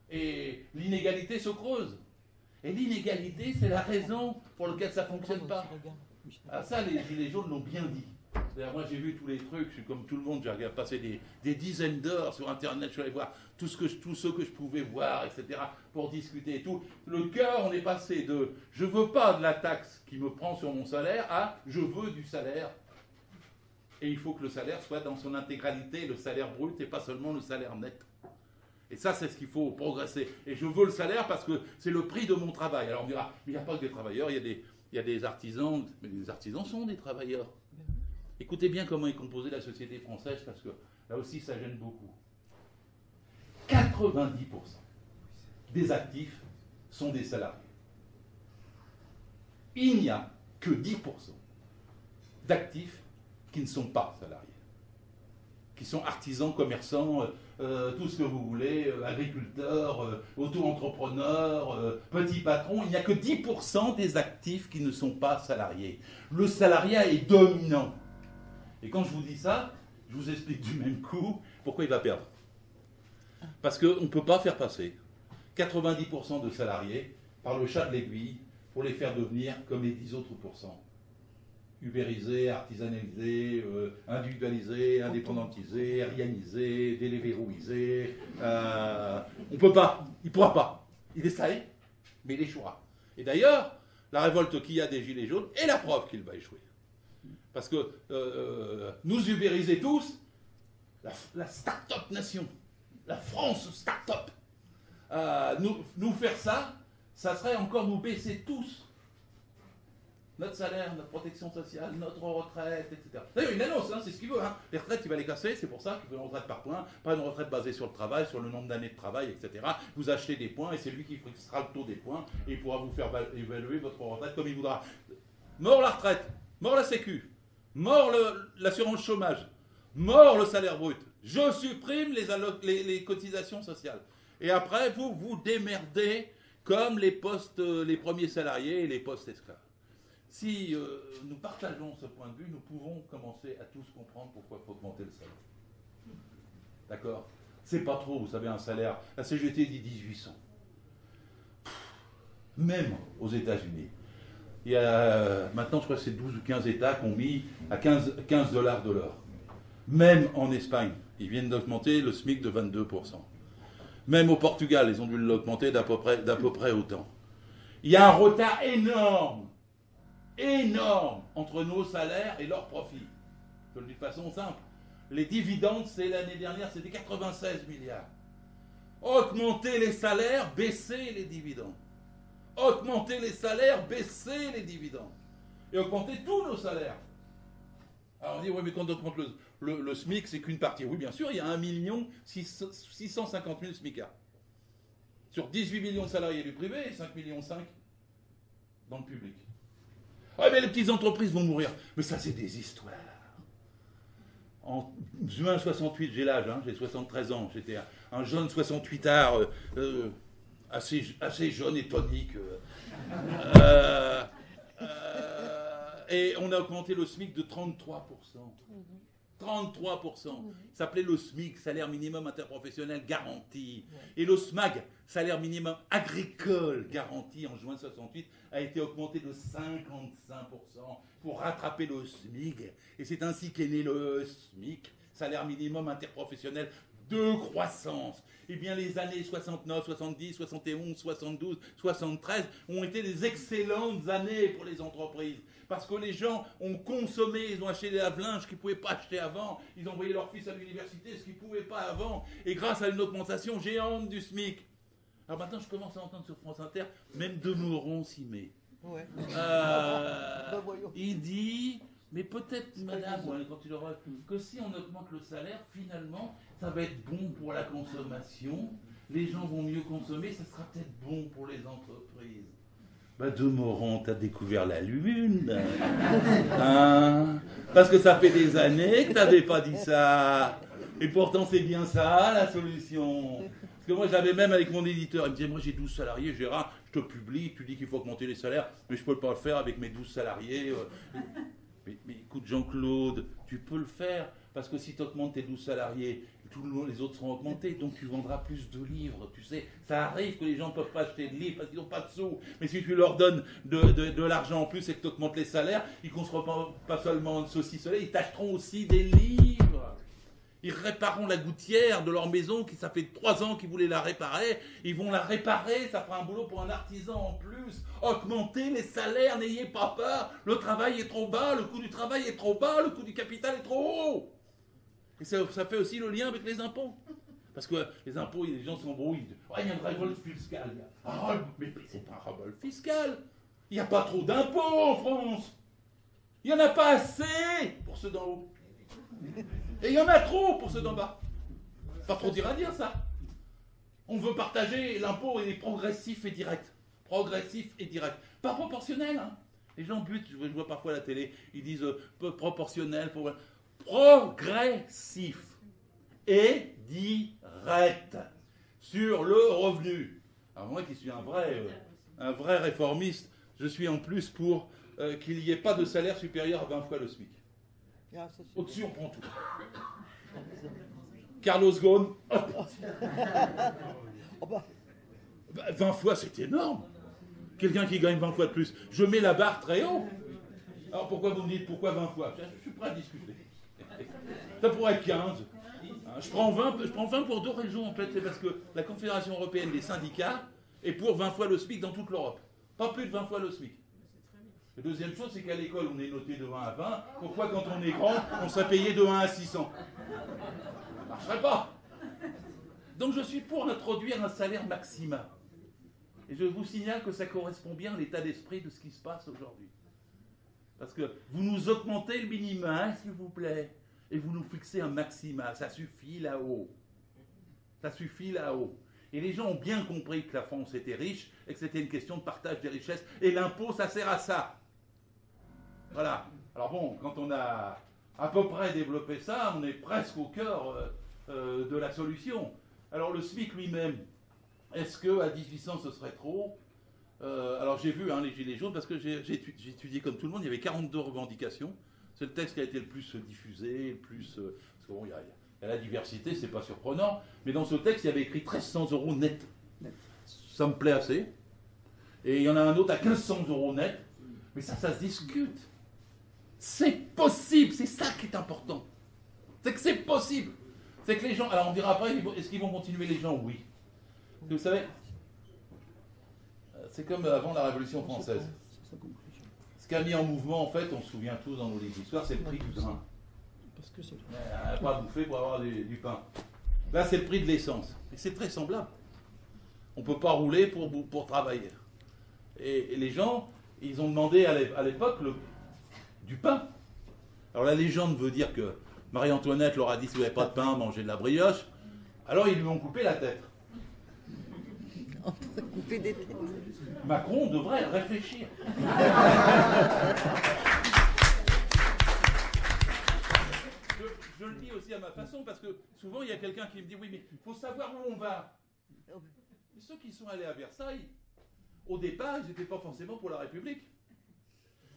Et l'inégalité se creuse. Et l'inégalité, c'est la raison pour laquelle ça ne fonctionne pas. Ah, ça, les gilets jaunes l'ont bien dit. C'est-à-dire, moi, j'ai vu tous les trucs, je suis comme tout le monde, j'ai passé des dizaines d'heures sur Internet, je suis allé voir tout ce que je pouvais voir, etc., pour discuter et tout. Le cœur, on est passé de « je veux pas de la taxe qui me prend sur mon salaire » à « je veux du salaire ». Et il faut que le salaire soit dans son intégralité, le salaire brut, et pas seulement le salaire net. Et ça, c'est ce qu'il faut progresser. Et je veux le salaire parce que c'est le prix de mon travail. Alors on dira, mais il n'y a pas que des travailleurs, il y a des artisans. Mais les artisans sont des travailleurs. Écoutez bien comment est composée la société française, parce que là aussi, ça gêne beaucoup. 90% des actifs sont des salariés. Il n'y a que 10% d'actifs qui ne sont pas salariés, qui sont artisans, commerçants, tout ce que vous voulez, agriculteurs, auto-entrepreneurs, petits patrons. Il n'y a que 10% des actifs qui ne sont pas salariés. Le salariat est dominant. Et quand je vous dis ça, je vous explique du même coup pourquoi il va perdre. Parce qu'on ne peut pas faire passer 90% de salariés par le chat de l'aiguille pour les faire devenir comme les 10 autres pourcents. Ubérisés, artisanalisés, individualisés, indépendantisés, arianisés, déverrouillisés. On ne peut pas, il ne pourra pas. Il essaye, mais il échouera. Et d'ailleurs, la révolte qu'il y a des Gilets jaunes est la preuve qu'il va échouer. Parce que nous ubériser tous, la start-up nation, la France start-up, nous faire ça, ça serait encore nous baisser tous. Notre salaire, notre protection sociale, notre retraite, etc. D'ailleurs, une annonce, c'est ce qu'il veut. Les retraites, il va les casser, c'est pour ça qu'il veut une retraite par points, pas une retraite basée sur le travail, sur le nombre d'années de travail, etc. Vous achetez des points et c'est lui qui fixera le taux des points et il pourra vous faire évaluer votre retraite comme il voudra. Mort la retraite, mort la sécu, mort l'assurance chômage, mort le salaire brut. Je supprime les cotisations sociales. Et après, vous vous démerdez comme les premiers salariés et les postes esclaves. Si nous partageons ce point de vue, nous pouvons commencer à tous comprendre pourquoi il faut augmenter le salaire. D'accord ? C'est pas trop, vous savez, un salaire. La CGT dit 1800. Même aux États-Unis. Il y a maintenant, je crois que c'est 12 ou 15 États qui ont mis à 15 $ de l'heure. Même en Espagne, ils viennent d'augmenter le SMIC de 22%. Même au Portugal, ils ont dû l'augmenter d'à peu près autant. Il y a un retard énorme entre nos salaires et leurs profits. Je le dis de façon simple. Les dividendes, l'année dernière, c'était 96 milliards. Augmenter les salaires, baisser les dividendes. Augmenter les salaires, baisser les dividendes. Et augmenter tous nos salaires. Alors on dit, oui, mais quand on augmente le SMIC, c'est qu'une partie. Oui, bien sûr, il y a 1 650 000 SMICards. Sur 18 millions de salariés du privé et 5,5 millions dans le public. Ah, mais les petites entreprises vont mourir. Mais ça, c'est des histoires. En juin 68, j'ai l'âge, j'ai 73 ans. J'étais un jeune 68ard, assez jeune et tonique. Et on a augmenté le SMIC de 33%. 33%. Ça s'appelait le SMIC, salaire minimum interprofessionnel garanti. Et le SMAG, salaire minimum agricole garanti, en juin 68, a été augmenté de 55% pour rattraper le SMIC. Et c'est ainsi qu'est né le SMIC, salaire minimum interprofessionnel de croissance. Eh bien, les années 69, 70, 71, 72, 73 ont été des excellentes années pour les entreprises. Parce que les gens ont consommé, ils ont acheté des lave-linges qu'ils ne pouvaient pas acheter avant, ils ont envoyé leur fils à l'université, ce qu'ils ne pouvaient pas avant, et grâce à une augmentation géante du SMIC. Alors maintenant, je commence à entendre sur France Inter, même de Moron s'y met. Ouais. Il dit, mais peut-être, madame, quand il aura, que si on augmente le salaire, finalement, ça va être bon pour la consommation, les gens vont mieux consommer, ça sera peut-être bon pour les entreprises. Bah, de Moron, t'as découvert la lune. Parce que ça fait des années que t'avais pas dit ça. Et pourtant, c'est bien ça, la solution. Parce que moi, j'avais même avec mon éditeur, il me disait, moi j'ai 12 salariés, Gérard, je te publie, tu dis qu'il faut augmenter les salaires, mais je peux pas le faire avec mes 12 salariés. Mais écoute, Jean-Claude, tu peux le faire, parce que si tu augmentes tes 12 salariés, tous les autres seront augmentés, donc tu vendras plus de livres, tu sais. Ça arrive que les gens ne peuvent pas acheter de livres parce qu'ils n'ont pas de sous, mais si tu leur donnes de l'argent en plus et que tu augmentes les salaires, ils ne consommeront pas seulement saucisses, ils t'achèteront aussi des livres. Ils répareront la gouttière de leur maison, qui ça fait 3 ans qu'ils voulaient la réparer, ils vont la réparer, ça fera un boulot pour un artisan en plus. Augmentez les salaires, n'ayez pas peur, le travail est trop bas, le coût du travail est trop bas, le coût du capital est trop haut. Et ça fait aussi le lien avec les impôts. Parce que les impôts, les gens s'embrouillent. Ouais, il y a une révolte fiscale. Ah, mais c'est pas une révolte fiscale. Il n'y a pas trop d'impôts en France. Il n'y en a pas assez pour ceux d'en haut. Et il y en a trop pour ceux d'en bas. Pas trop dire à dire, ça. On veut partager l'impôt et progressif et direct. Progressif et direct. Pas proportionnel, hein. Les gens butent, je vois parfois à la télé, ils disent proportionnel, progressif et direct sur le revenu. Alors moi qui suis un vrai réformiste, je suis en plus pour qu'il n'y ait pas de salaire supérieur à 20 fois le SMIC. Au-dessus, on prend tout. Carlos Ghosn, hop. 20 fois, c'est énorme. Quelqu'un qui gagne 20 fois de plus. Je mets la barre très haut. Alors pourquoi vous me dites pourquoi 20 fois? Je suis prêt à discuter. Ça pourrait être 15. Je prends 20 pour deux raisons en fait. C'est parce que la Confédération européenne des syndicats est pour 20 fois le SMIC dans toute l'Europe. Pas plus de 20 fois le SMIC. La deuxième chose, c'est qu'à l'école, on est noté de 1 à 20. Pourquoi, quand on est grand, on serait payé de 1 à 600? Ça ne marcherait pas. Donc je suis pour introduire un salaire maximal. Et je vous signale que ça correspond bien à l'état d'esprit de ce qui se passe aujourd'hui. Parce que vous nous augmentez le minimal, s'il vous plaît, et vous nous fixez un maximal. Ça suffit là-haut. Ça suffit là-haut. Et les gens ont bien compris que la France était riche et que c'était une question de partage des richesses. Et l'impôt, ça sert à ça. Voilà. Alors bon, quand on a à peu près développé ça, on est presque au cœur de la solution. Alors le SMIC lui-même, est-ce qu'à 1800 ce serait trop? Alors j'ai vu les Gilets jaunes, parce que j'ai étudié comme tout le monde, il y avait 42 revendications. C'est le texte qui a été le plus diffusé, le plus... parce que bon, il y a la diversité, c'est pas surprenant, mais dans ce texte, il y avait écrit 1300 € net. Ça me plaît assez. Et il y en a un autre à 1500 € net. Mais ça se discute. C'est possible, c'est ça qui est important. C'est que c'est possible. C'est que les gens... Alors on me dira après, est-ce qu'ils vont continuer les gens? Oui. Vous savez, c'est comme avant la Révolution française. Ce qui a mis en mouvement, en fait, on se souvient tous dans nos livres d'histoire, c'est le prix du grain. On n'a pas à bouffer pour avoir du pain. Là, c'est le prix de l'essence. Et c'est très semblable. On ne peut pas rouler pour travailler. Et les gens, ils ont demandé à l'époque du pain. Alors la légende veut dire que Marie-Antoinette leur a dit, si vous n'avez pas de pain, mangez de la brioche. Alors ils lui ont coupé la tête. Couper des têtes. Macron devrait réfléchir. Je le dis aussi à ma façon, parce que souvent il y a quelqu'un qui me dit, oui, mais il faut savoir où on va. Mais ceux qui sont allés à Versailles, au départ, ils n'étaient pas forcément pour la République.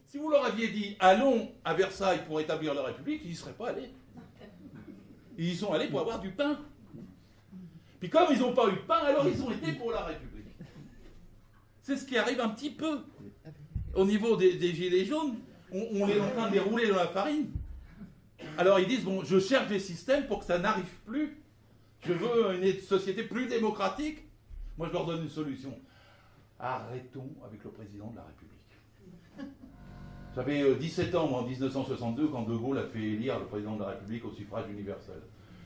Si vous leur aviez dit, allons à Versailles pour établir la République, ils n'y seraient pas allés. Ils y sont allés pour avoir du pain. Puis comme ils n'ont pas eu de pain, alors ils ont été pour la République. C'est ce qui arrive un petit peu. Au niveau des Gilets jaunes, on est en train de les rouler dans la farine. Alors ils disent, bon, je cherche des systèmes pour que ça n'arrive plus. Je veux une société plus démocratique. Moi, je leur donne une solution. Arrêtons avec le président de la République. J'avais 17 ans, moi, en 1962, quand De Gaulle a fait élire le président de la République au suffrage universel.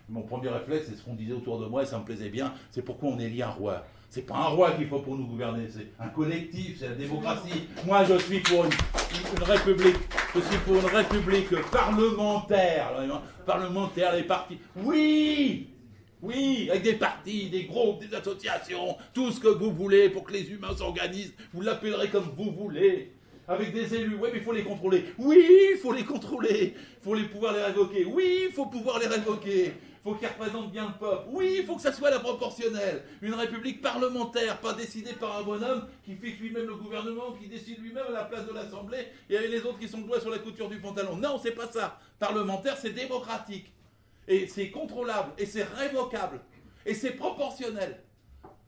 Mon premier réflexe, c'est ce qu'on disait autour de moi, et ça me plaisait bien, c'est pourquoi on élit un roi. C'est pas un roi qu'il faut pour nous gouverner, c'est un collectif, c'est la démocratie. Moi, je suis pour une république. Je suis pour une république parlementaire. Parlementaire, les partis. Oui! Oui, avec des partis, des groupes, des associations, tout ce que vous voulez pour que les humains s'organisent. Vous l'appellerez comme vous voulez. Avec des élus, oui, mais il faut les contrôler. Oui, il faut les contrôler. Il faut pouvoir les révoquer. Oui, il faut pouvoir les révoquer. Il faut qu'ils représentent bien le peuple. Oui, il faut que ça soit la proportionnelle. Une république parlementaire, pas décidée par un bonhomme qui fixe lui-même le gouvernement, qui décide lui-même à la place de l'Assemblée, et avec les autres qui sont le doigt sur la couture du pantalon. Non, c'est pas ça. Parlementaire, c'est démocratique. Et c'est contrôlable. Et c'est révocable. Et c'est proportionnel.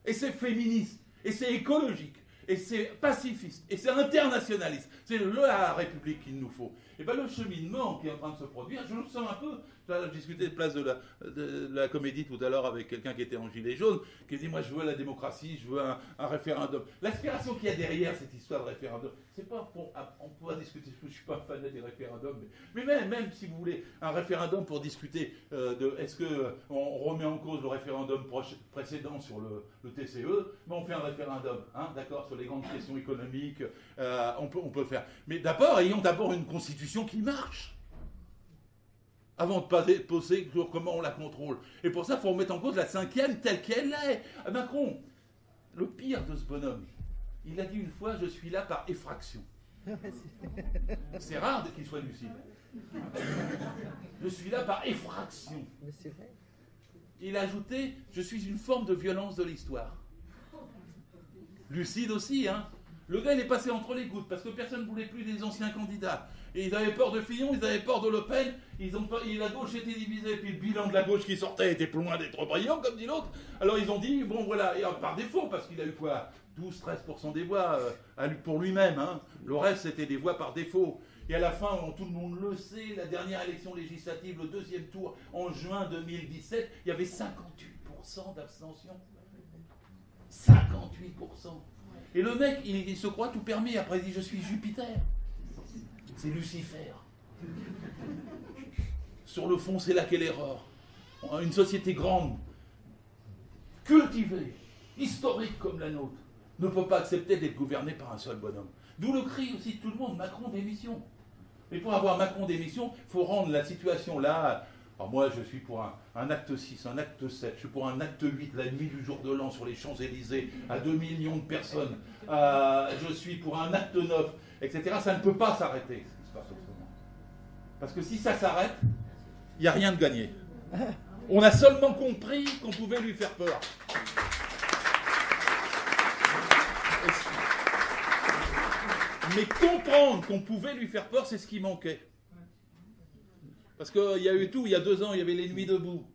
Et c'est féministe. Et c'est écologique. Et c'est pacifiste, et c'est internationaliste. C'est la République qu'il nous faut. Et bien le cheminement qui est en train de se produire, je le sens un peu Là, je discutais de place de la Comédie tout à l'heure avec quelqu'un qui était en gilet jaune, qui dit, moi je veux la démocratie, je veux un référendum. L'aspiration qu'il y a derrière cette histoire de référendum, c'est pas pour... On pourra discuter, je ne suis pas fan des référendums, mais même si vous voulez un référendum pour discuter de est-ce qu'on remet en cause le référendum précédent sur le TCE, mais on fait un référendum, hein, d'accord, sur les grandes questions économiques, on peut le faire. Mais d'abord, ayons d'abord une constitution qui marche, avant de poser sur comment on la contrôle. Et pour ça, il faut remettre en cause la 5e telle qu'elle est. Macron, le pire de ce bonhomme, il a dit une fois, je suis là par effraction. C'est rare qu'il soit lucide. Je suis là par effraction. Mais c'est vrai. Il a ajouté, je suis une forme de violence de l'histoire. Lucide aussi, hein. Le gars, il est passé entre les gouttes, parce que personne ne voulait plus des anciens candidats. Et ils avaient peur de Fillon, ils avaient peur de Le Pen, la gauche était divisée, puis le bilan de la gauche qui sortait était plus loin d'être brillant, comme dit l'autre. Alors ils ont dit, bon voilà, et par défaut, parce qu'il a eu quoi, 12-13% des voix pour lui-même, hein. Le reste, c'était des voix par défaut. Et à la fin, tout le monde le sait, la dernière élection législative, le deuxième tour, en juin 2017, il y avait 58% d'abstention. 58%. Et le mec, il se croit tout permis. Après, il dit, je suis Jupiter. C'est Lucifer. Sur le fond, c'est là qu'est l'erreur. Une société grande, cultivée, historique comme la nôtre, ne peut pas accepter d'être gouvernée par un seul bonhomme. D'où le cri aussi de tout le monde, Macron démission. Et pour avoir Macron démission, il faut rendre la situation là... Alors moi, je suis pour un acte 6, un acte 7, je suis pour un acte 8, la nuit du jour de l'an sur les Champs-Élysées, à 2 millions de personnes. Je suis pour un acte 9, etc. Ça ne peut pas s'arrêter, ce qui se passe en ce moment. Parce que si ça s'arrête, il n'y a rien de gagné. On a seulement compris qu'on pouvait lui faire peur. Mais comprendre qu'on pouvait lui faire peur, c'est ce qui manquait. Parce qu'il y a eu tout, il y a 2 ans, il y avait les nuits debout.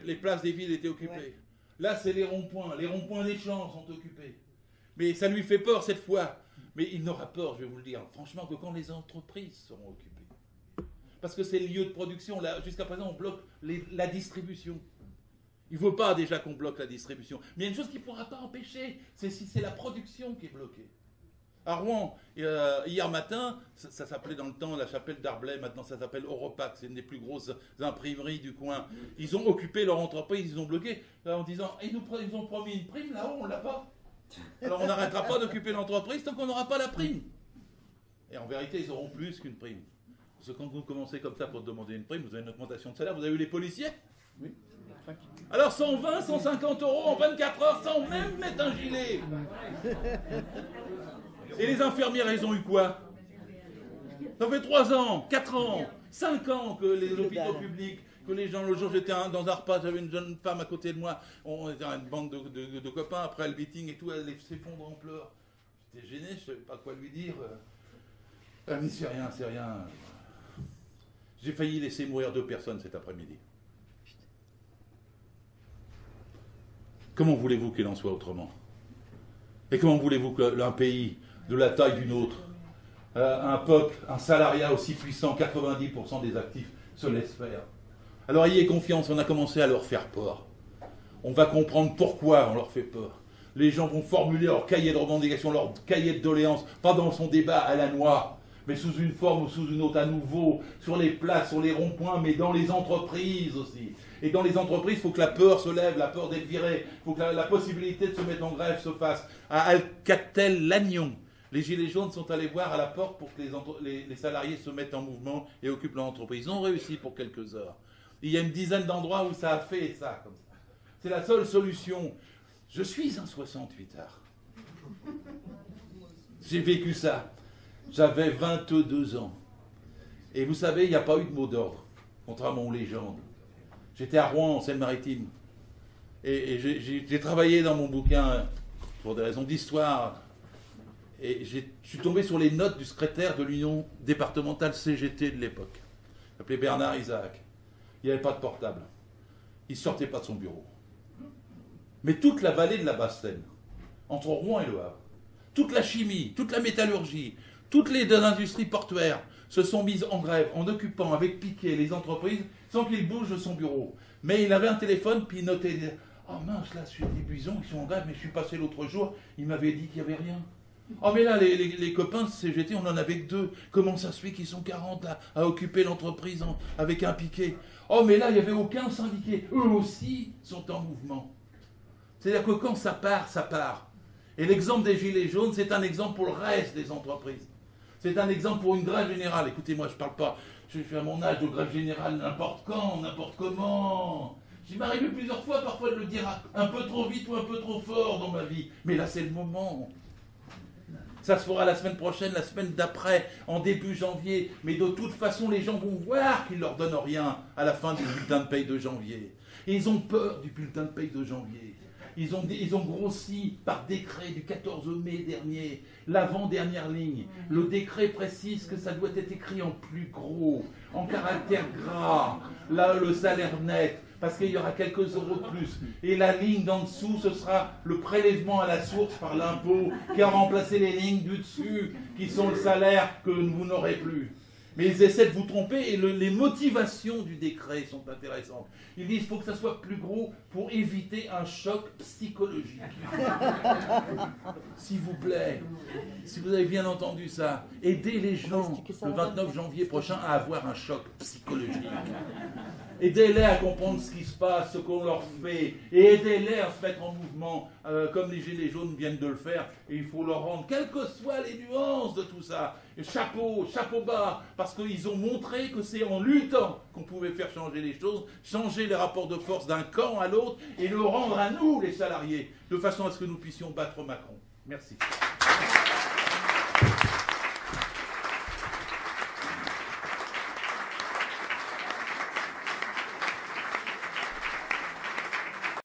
Les places des villes étaient occupées. Ouais. Là, c'est les ronds-points des champs sont occupés. Mais ça lui fait peur cette fois. Mais il n'aura peur, je vais vous le dire, franchement, que quand les entreprises seront occupées. Parce que c'est le lieu de production. Jusqu'à présent, on bloque la distribution. Il ne veut pas déjà qu'on bloque la distribution. Mais il y a une chose qu'il ne pourra pas empêcher, c'est si c'est la production qui est bloquée. À Rouen, hier matin, ça s'appelait dans le temps la chapelle d'Arblay, maintenant ça s'appelle Europac, c'est une des plus grosses imprimeries du coin. Ils ont occupé leur entreprise, ils ont bloqué, en disant, ils ont promis une prime, là-haut on ne l'a pas. Alors on n'arrêtera pas d'occuper l'entreprise tant qu'on n'aura pas la prime. Et en vérité, ils auront plus qu'une prime. Parce que quand vous commencez comme ça pour demander une prime, vous avez une augmentation de salaire, vous avez eu les policiers ? Oui. Alors 120, 150 euros en 24 heures sans même mettre un gilet. Et les infirmières, elles ont eu quoi? Ça fait 3 ans, 4 ans, 5 ans que les hôpitaux publics, que les gens, le jour j'étais dans un repas, j'avais une jeune femme à côté de moi, on était une bande de copains, après le meeting et tout, elle s'effondre en pleurs. J'étais gêné, je ne savais pas quoi lui dire. Elle me dit, c'est rien, c'est rien. J'ai failli laisser mourir 2 personnes cet après-midi. Comment voulez-vous qu'il en soit autrement? Et comment voulez-vous qu'un pays de la taille d'une autre, un peuple, un salariat aussi puissant, 90% des actifs, se laisse faire? Alors ayez confiance, on a commencé à leur faire peur. On va comprendre pourquoi on leur fait peur. Les gens vont formuler leur cahier de revendication, leur cahier de doléances, pas dans son débat à la noix, mais sous une forme ou sous une autre à nouveau, sur les places, sur les ronds-points, mais dans les entreprises aussi. Et dans les entreprises, il faut que la peur se lève, la peur d'être viré, il faut que la possibilité de se mettre en grève se fasse. À Alcatel-Lagnon, les Gilets jaunes sont allés voir à la porte pour que les salariés se mettent en mouvement et occupent leur entreprise. Ils ont réussi pour quelques heures. Il y a une dizaine d'endroits où ça a fait ça, comme ça. C'est la seule solution. Je suis un 68ard. J'ai vécu ça. J'avais 22 ans. Et vous savez, il n'y a pas eu de mot d'ordre, contrairement aux légendes. J'étais à Rouen, en Seine-Maritime. Et j'ai travaillé dans mon bouquin, pour des raisons d'histoire. Et je suis tombé sur les notes du secrétaire de l'Union départementale CGT de l'époque. Il s'appelait Bernard Isaac. Il n'y avait pas de portable. Il ne sortait pas de son bureau. Mais toute la vallée de la Basse-Seine, entre Rouen et Le Havre, toute la chimie, toute la métallurgie, toutes les industries portuaires se sont mises en grève en occupant avec piquet les entreprises sans qu'il bouge de son bureau. Mais il avait un téléphone, puis il notait, il disait, oh mince, là, sur les Buisons, ils sont en grève, mais je suis passé l'autre jour, il m'avait dit qu'il n'y avait rien. Oh mais là, les copains de CGT, on en avait que 2. Comment ça se fait qu'ils sont 40 là, à occuper l'entreprise avec un piquet? Oh mais là, il n'y avait aucun syndiqué. Eux aussi sont en mouvement. C'est-à-dire que quand ça part, ça part. Et l'exemple des Gilets jaunes, c'est un exemple pour le reste des entreprises. C'est un exemple pour une grève générale. Écoutez-moi, je ne parle pas, je suis à mon âge de grève générale n'importe quand, n'importe comment. Il m'est arrivé plusieurs fois parfois de le dire un peu trop vite ou un peu trop fort dans ma vie. Mais là, c'est le moment. Ça se fera la semaine prochaine, la semaine d'après, en début janvier. Mais de toute façon, les gens vont voir qu'ils ne leur donnent rien à la fin du bulletin de paye de janvier. Et ils ont peur du bulletin de paye de janvier. Ils ont grossi par décret du 14 mai dernier, l'avant-dernière ligne. Le décret précise que ça doit être écrit en plus gros, en caractère gras, là, le salaire net, parce qu'il y aura quelques euros de plus. Et la ligne d'en dessous, ce sera le prélèvement à la source par l'impôt qui a remplacé les lignes du dessus, qui sont le salaire que vous n'aurez plus. Mais ils essaient de vous tromper et les motivations du décret sont intéressantes. Ils disent qu'il faut que ça soit plus gros pour éviter un choc psychologique. S'il vous plaît, si vous avez bien entendu ça, aidez les gens le 29 janvier prochain à avoir un choc psychologique. Aidez-les à comprendre ce qui se passe, ce qu'on leur fait, et aidez-les à se mettre en mouvement, comme les Gilets jaunes viennent de le faire, et il faut leur rendre, quelles que soient les nuances de tout ça, et chapeau bas, parce qu'ils ont montré que c'est en luttant qu'on pouvait faire changer les choses, changer les rapports de force d'un camp à l'autre, et le rendre à nous, les salariés, de façon à ce que nous puissions battre Macron. Merci.